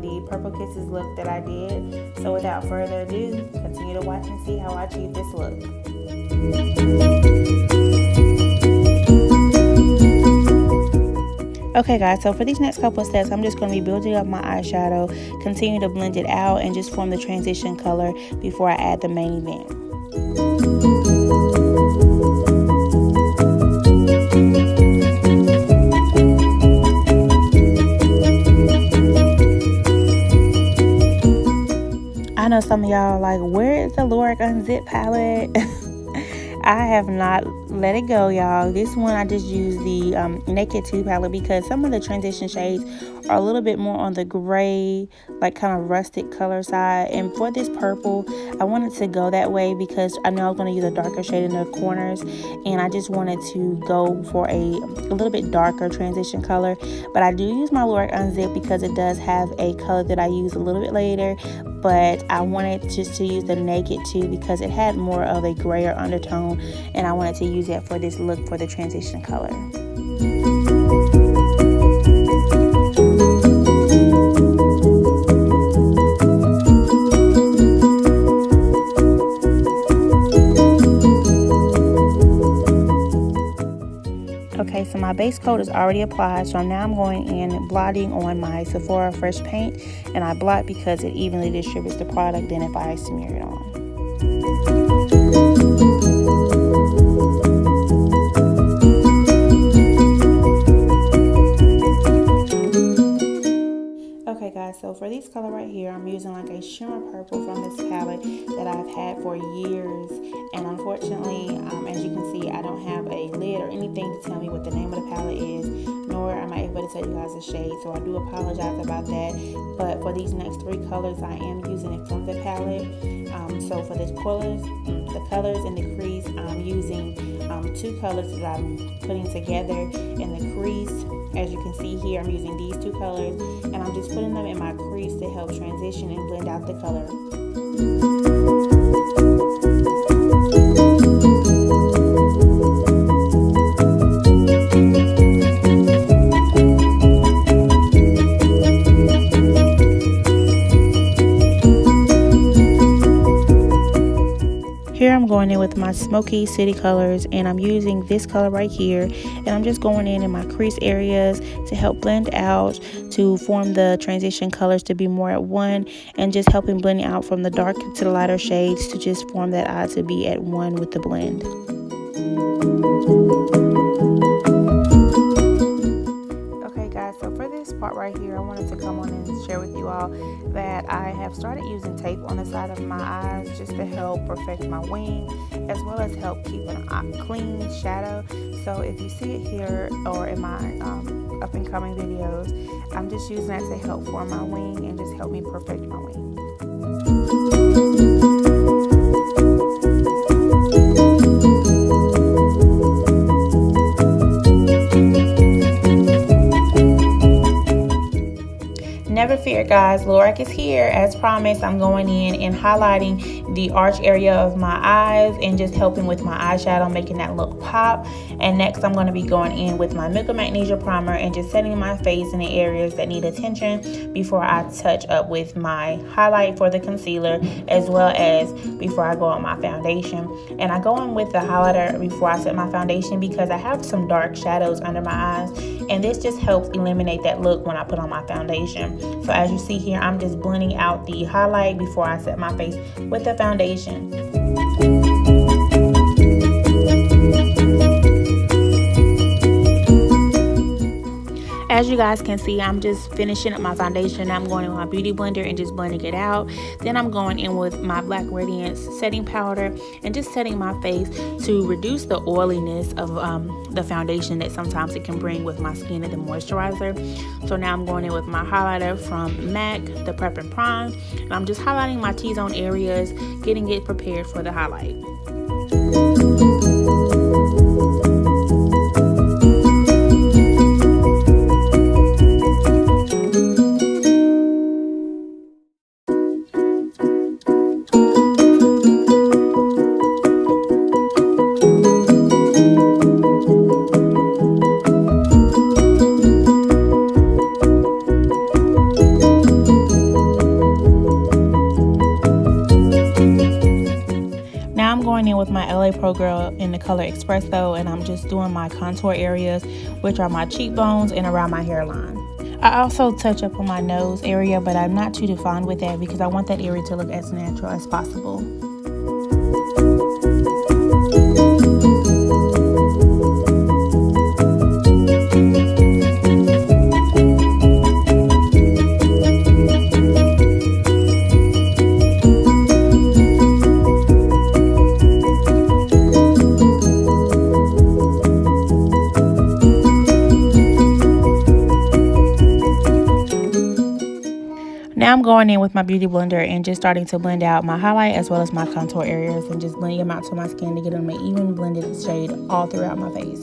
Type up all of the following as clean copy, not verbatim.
on the Purple Kisses look that I did. So without further ado, continue to watch and see how I achieve this look. Okay guys, so for these next couple of steps, I'm just going to be building up my eyeshadow, continue to blend it out, and just form the transition color before I add the main event. I know some of y'all are like, where is the Lorac Unzip palette? I have not let it go, y'all. This one I just used the Naked 2 palette because some of the transition shades are a little bit more on the gray, like kind of rustic color side. And for this purple, I wanted to go that way because I know I was going to use a darker shade in the corners, and I just wanted to go for a little bit darker transition color. But I do use my Lorac Unzip because it does have a color that I use a little bit later, but I wanted just to use the Naked 2 because it had more of a grayer undertone, and I wanted to use it for this look for the transition color. Okay, so my base coat is already applied, so now I'm going in and blotting on my Sephora Fresh Paint, and I blot because it evenly distributes the product than if I smear it on. Okay guys, so for this color right here, I'm using like a shimmer purple from this palette that I've had for years, and unfortunately, as you can see, I don't have a lid or anything to tell me what the name of the palette is, nor am I able to tell you guys the shade, so I do apologize about that. But for these next three colors, I am using it from the palette. So for the colors in the crease, I'm using two colors that I'm putting together in the crease. As you can see here, I'm using these two colors, and I'm just putting them in my crease to help transition and blend out the color. Here I'm going in with my Smoky City colors, and I'm using this color right here, and I'm just going in my crease areas to help blend out, to form the transition colors to be more at one, and just helping blend out from the dark to the lighter shades to just form that eye to be at one with the blend. So for this part right here, I wanted to come on and share with you all that I have started using tape on the side of my eyes just to help perfect my wing, as well as help keep a clean shadow. So if you see it here or in my up and coming videos, I'm just using that to help form my wing and just help me perfect my wing. Never fear guys, Lorac is here. As promised, I'm going in and highlighting the arch area of my eyes and just helping with my eyeshadow, making that look pop. And next I'm going to be going in with my Milk of Magnesia primer and just setting my face in the areas that need attention before I touch up with my highlight for the concealer, as well as before I go on my foundation. And I go in with the highlighter before I set my foundation because I have some dark shadows under my eyes, and this just helps eliminate that look when I put on my foundation. So as you see here, I'm just blending out the highlight before I set my face with the foundation. As you guys can see, I'm just finishing up my foundation. I'm going in with my beauty blender and just blending it out. Then I'm going in with my Black Radiance setting powder and just setting my face to reduce the oiliness of the foundation that sometimes it can bring with my skin and the moisturizer. So now I'm going in with my highlighter from MAC, the Prep and Prime. And I'm just highlighting my T-zone areas, getting it prepared for the highlight. LA Pro Girl in the color Espresso, and I'm just doing my contour areas, which are my cheekbones and around my hairline. I also touch up on my nose area, but I'm not too defined with that because I want that area to look as natural as possible. Now I'm going in with my beauty blender and just starting to blend out my highlight as well as my contour areas and just blending them out to my skin to get them an even blended shade all throughout my face.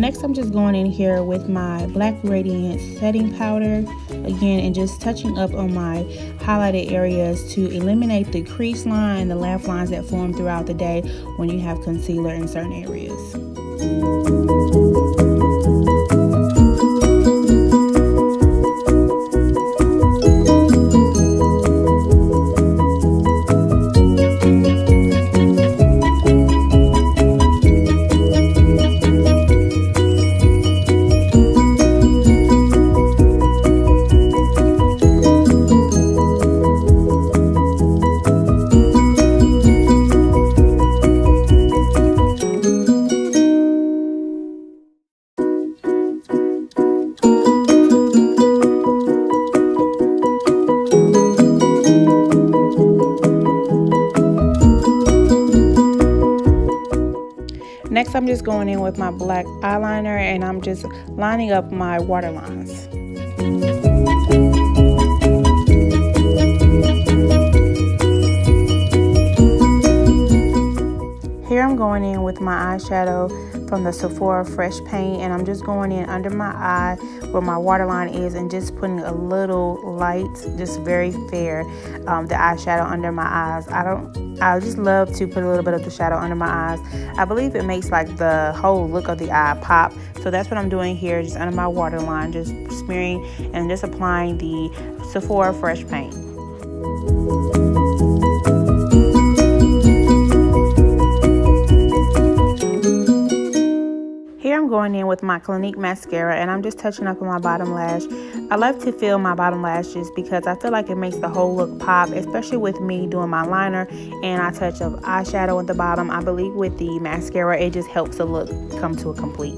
Next, I'm just going in here with my Black Radiance setting powder again and just touching up on my highlighted areas to eliminate the crease line, the laugh lines that form throughout the day when you have concealer in certain areas. Next, I'm just going in with my black eyeliner and I'm just lining up my waterlines. I'm going in with my eyeshadow from the Sephora Fresh Paint, and I'm just going in under my eye where my waterline is and just putting a little light, just very fair, the eyeshadow under my eyes. I just love to put a little bit of the shadow under my eyes. I believe it makes like the whole look of the eye pop. So that's what I'm doing here, just under my waterline, just smearing and just applying the Sephora Fresh Paint. Here I'm going in with my Clinique mascara, and I'm just touching up on my bottom lash. I love to fill my bottom lashes because I feel like it makes the whole look pop, especially with me doing my liner and I touch of eyeshadow at the bottom. I believe with the mascara, it just helps the look come to a complete.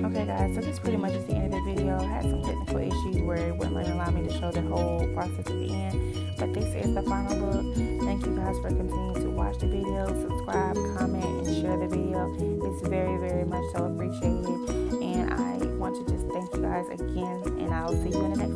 Okay guys, so this pretty much is the end of the video. I had some technical issues where it wouldn't allow me to show the whole process at the end, but this is the final look. Thank you guys for continuing to watch the video, subscribe, comment, and share the video. It's very, very much so appreciated, and I want to just thank you guys again, and I'll see you in the next